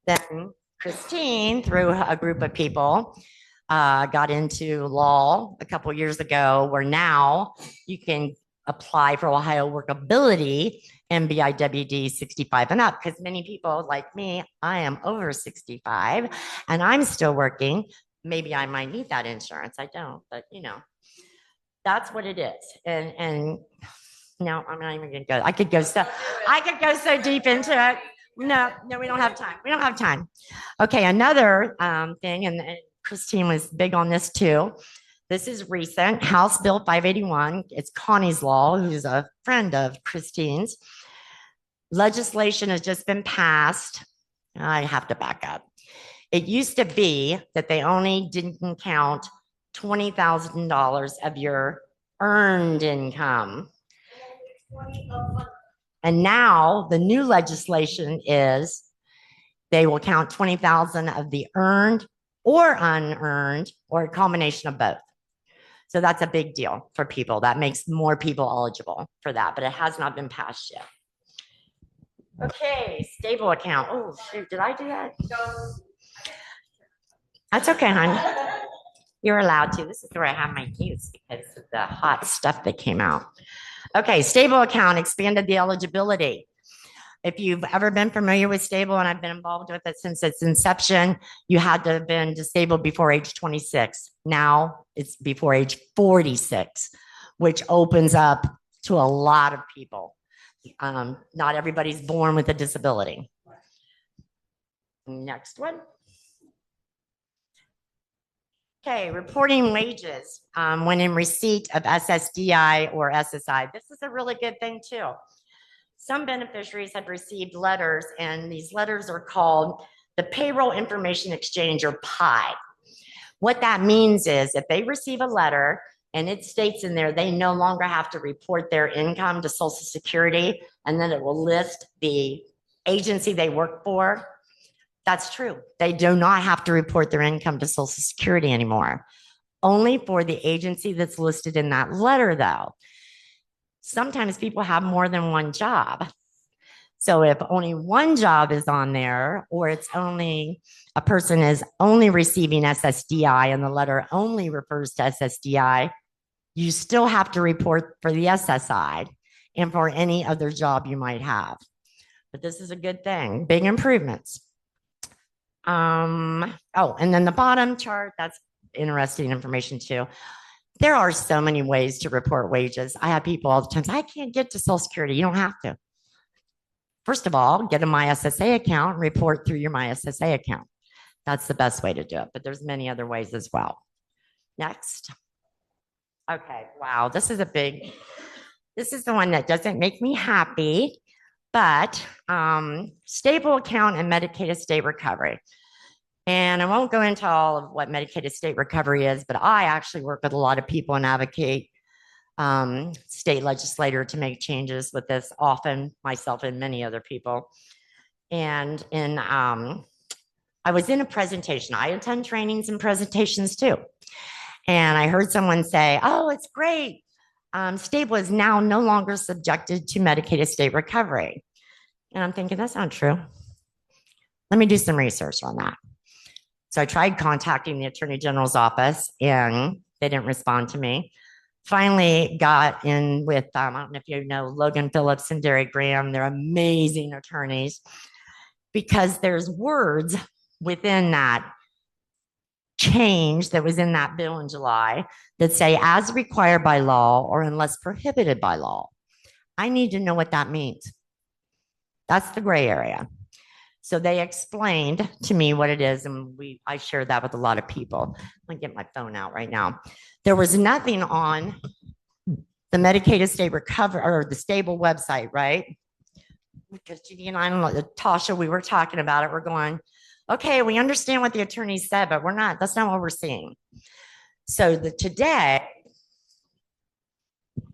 Then Christine, through a group of people, got into law a couple years ago where now you can apply for Ohio Workability MBIWD 65 and up, because many people like me, I am over 65 and I'm still working. Maybe I might need that insurance. I don't, but you know, that's what it is. And no, I'm not even gonna go. I could go so deep into it. No, we don't have time. We don't have time. Okay, another thing, and Christine was big on this too. This is recent, House Bill 581. It's Connie's law, who's a friend of Christine's. Legislation has just been passed. I have to back up. It used to be that they only didn't count $20,000 of your earned income. And now the new legislation is they will count 20,000 of the earned or unearned or a combination of both. So that's a big deal for people. That makes more people eligible for that, but it has not been passed yet. Okay, stable account. Oh, shoot, did I do that? That's okay, honey. You're allowed to. This is where I have my keys because of the hot stuff that came out. Okay, stable account expanded the eligibility. If you've ever been familiar with stable, and I've been involved with it since its inception, you had to have been disabled before age 26. Now it's before age 46, which opens up to a lot of people. Not everybody's born with a disability. Next one. Okay, reporting wages when in receipt of SSDI or SSI. This is a really good thing too. Some beneficiaries have received letters, and these letters are called the Payroll Information Exchange, or PI. What that means is if they receive a letter and it states in there they no longer have to report their income to Social Security, and then it will list the agency they work for. That's true. They do not have to report their income to Social Security anymore. Only for the agency that's listed in that letter, though. Sometimes people have more than one job. So if only one job is on there, or it's only a person is only receiving SSDI and the letter only refers to SSDI, you still have to report for the SSI and for any other job you might have. But this is a good thing. Big improvements. Oh, and then the bottom chart, that's interesting information too. There are so many ways to report wages. I have people all the time say, I can't get to Social Security. You don't have to. First of all, get a MySSA account and report through your MySSA account. That's the best way to do it, but there's many other ways as well. Next. Okay, wow, this is the one that doesn't make me happy, but stable account and Medicaid estate recovery. And I won't go into all of what Medicaid estate recovery is, but I actually work with a lot of people and advocate state legislator to make changes with this, often myself and many other people. And I was in a presentation. I attend trainings and presentations too. And I heard someone say, oh, it's great. Stable is now no longer subjected to Medicaid estate recovery. And I'm thinking, that's not true. Let me do some research on that. So I tried contacting the Attorney General's office and they didn't respond to me. Finally got in with, I don't know if you know, Logan Phillips and Derek Graham. They're amazing attorneys because there's words within that change that was in that bill in July that say as required by law or unless prohibited by law. I need to know what that means. That's the gray area. So they explained to me what it is, and I shared that with a lot of people. I'm gonna get my phone out right now. There was nothing on the Medicaid estate recovery or the stable website, right? Because Judy and I, Tasha, we were talking about it. We're going, okay, we understand what the attorney said, but that's not what we're seeing. So today,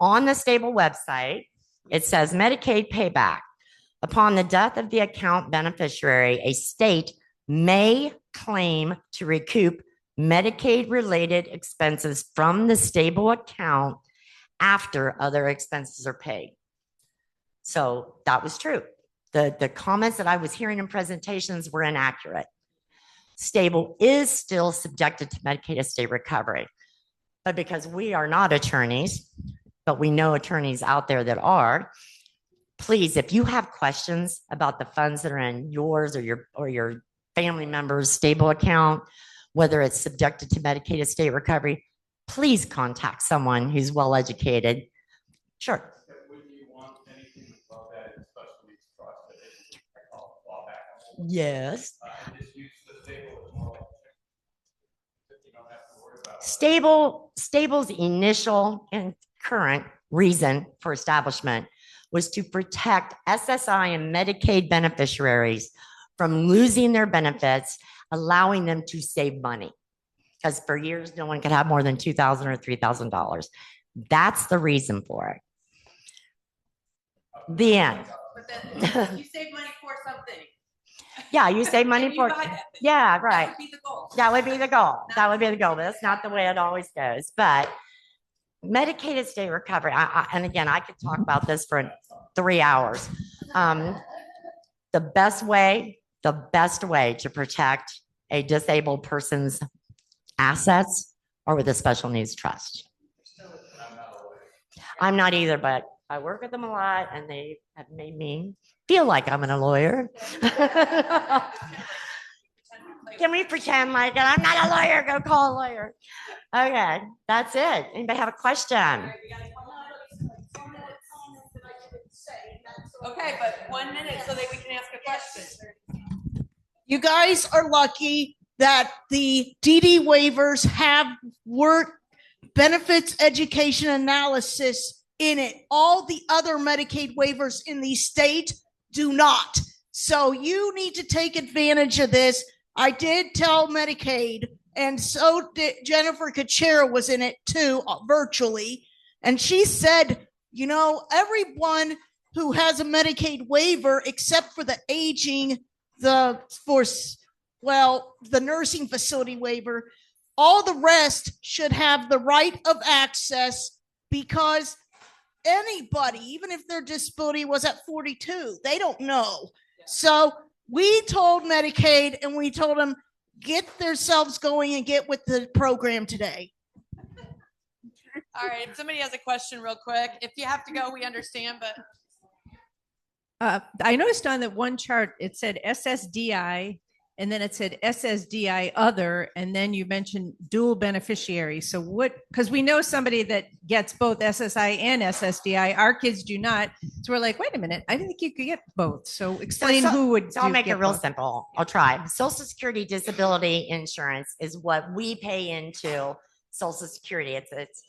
on the stable website, it says Medicaid payback. Upon the death of the account beneficiary, a state may claim to recoup Medicaid-related expenses from the stable account after other expenses are paid. So that was true. The comments that I was hearing in presentations were inaccurate. Stable is still subjected to Medicaid estate recovery. But because we are not attorneys, but we know attorneys out there that are, please, if you have questions about the funds that are in yours or your family member's stable account, whether it's subjected to Medicaid estate recovery, please contact someone who's well educated. Sure. Would you want anything above that, especially trust that it I call it clawback? Yes. Just use the stable as more like you don't have to worry about Stable's initial and current reason for establishment was to protect SSI and Medicaid beneficiaries from losing their benefits, allowing them to save money. Because for years, no one could have more than $2,000 or $3,000. That's the reason for it. The end. You save money for something. Yeah, you save money And you for, buy that thing. yeah, That right. would be the goal. That would be the goal. That would be the goal. But that's not the way it always goes. But medicated state recovery, and again, I could talk about this for 3 hours. The best way to protect a disabled person's assets are with a special needs trust. I'm not either, but I work with them a lot and they have made me feel like I'm a lawyer. Can we pretend like it? I'm not a lawyer? Go call a lawyer. Okay, that's it. Anybody have a question? Okay, but 1 minute so that we can ask a question. You guys are lucky that the DD waivers have work benefits education analysis in it. All the other Medicaid waivers in the state do not. So you need to take advantage of this. I did tell Medicaid, and so did Jennifer Kachera was in it too, virtually. And she said, you know, everyone who has a Medicaid waiver, except for the aging, the nursing facility waiver, all the rest should have the right of access, because anybody, even if their disability was at 42, they don't know. So we told Medicaid and we told them, get themselves going and get with the program today. All right, if somebody has a question real quick, if you have to go, we understand, but. I noticed on that one chart, it said SSDI, and then it said SSDI other, and then you mentioned dual beneficiary. So what, because we know somebody that gets both SSI and SSDI, our kids do not. So we're like, wait a minute, I didn't think you could get both. So explain who would. So I'll make it real both. simple. I'll try. Social Security disability insurance is what we pay into Social Security. It's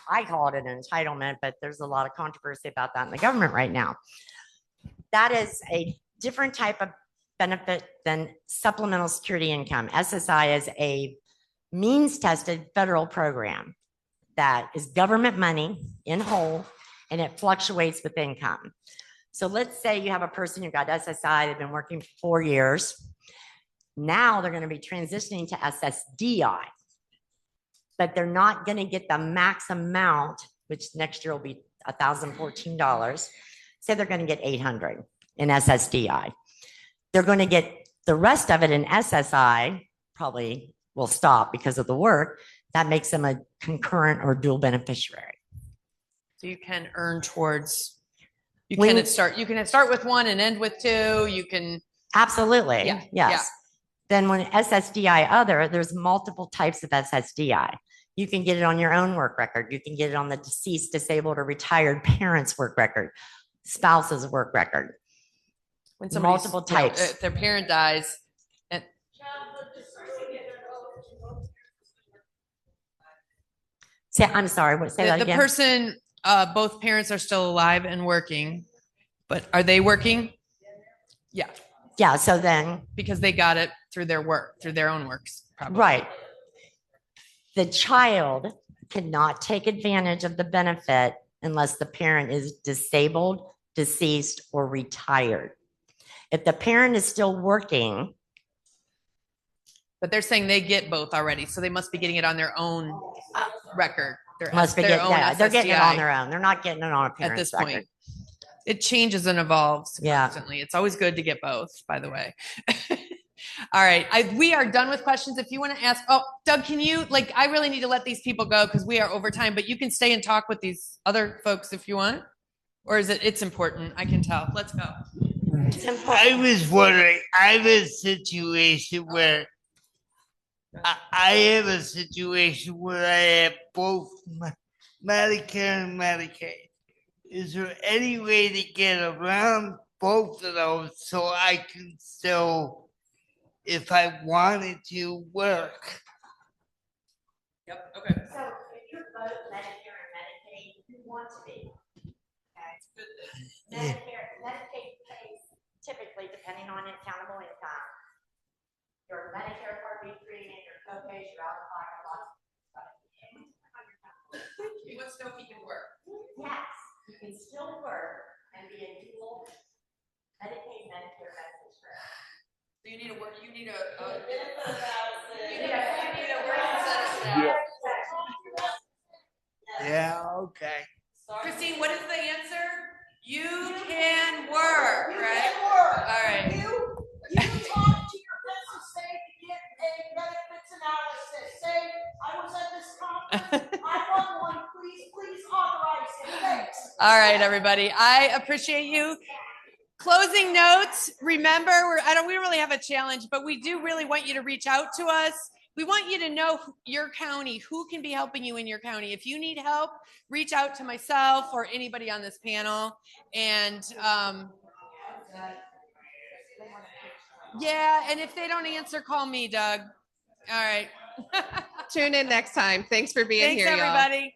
I call it an entitlement, but there's a lot of controversy about that in the government right now. That is a different type of benefit than supplemental security income. SSI is a means-tested federal program that is government money in whole, and it fluctuates with income. So let's say you have a person who got SSI, they've been working for 4 years. Now they're going to be transitioning to SSDI, but they're not going to get the max amount, which next year will be $1,014. Say they're going to get $800 in SSDI. They're going to get the rest of it in SSI, probably will stop because of the work. That makes them a concurrent or dual beneficiary. So you can earn towards, you can start with one and end with two. You can. Absolutely. Yeah. Yes. Yeah. Then when SSDI other, there's multiple types of SSDI. You can get it on your own work record. You can get it on the deceased, disabled, or retired parents' work record, spouse's work record. When somebody's, multiple types. If their parent dies. And I'm sorry, say that again. The person, both parents are still alive and working, but are they working? Yeah. Yeah, so then. Because they got it through their work, through their own works. Probably. Right. The child cannot take advantage of the benefit unless the parent is disabled, deceased, or retired. If the parent is still working. But they're saying they get both already, so they must be getting it on their own record. They're getting it on their own. They're not getting it on a parent's at this record. point. It changes and evolves constantly. Yeah. It's always good to get both, by the way. All right. We are done with questions. If you want to ask, Doug, can you, I really need to let these people go because we are over time, but you can stay and talk with these other folks if you want. Or is it's important? I can tell. Let's go. I was wondering, I have a situation where I have both Medicare and Medicaid. Is there any way to get around both of those so I can still, if I wanted to, work? Yep. Okay. So if you're both Medicare and Medicaid, you want to be. Okay. Medicaid pays typically, depending on accountable income, your Medicare Part B premium, your copays, your out-of-pocket lots of stuff. You would still keep it work. Yes, you can still work and be a dual You need a work, you need a Yeah. Yeah, okay. Christine, what is the answer? You can work, right? All right. You talk to your business, say, to get a benefits analysis, say, I was at this conference, I want one, please authorize it, thanks. All right, everybody. I appreciate you. Closing notes. Remember, we don't really have a challenge, but we do really want you to reach out to us. We want you to know your county, who can be helping you in your county. If you need help, reach out to myself or anybody on this panel. And yeah, and if they don't answer, call me, Doug. All right. Tune in next time. Thanks for being Thanks, here, y'all. everybody.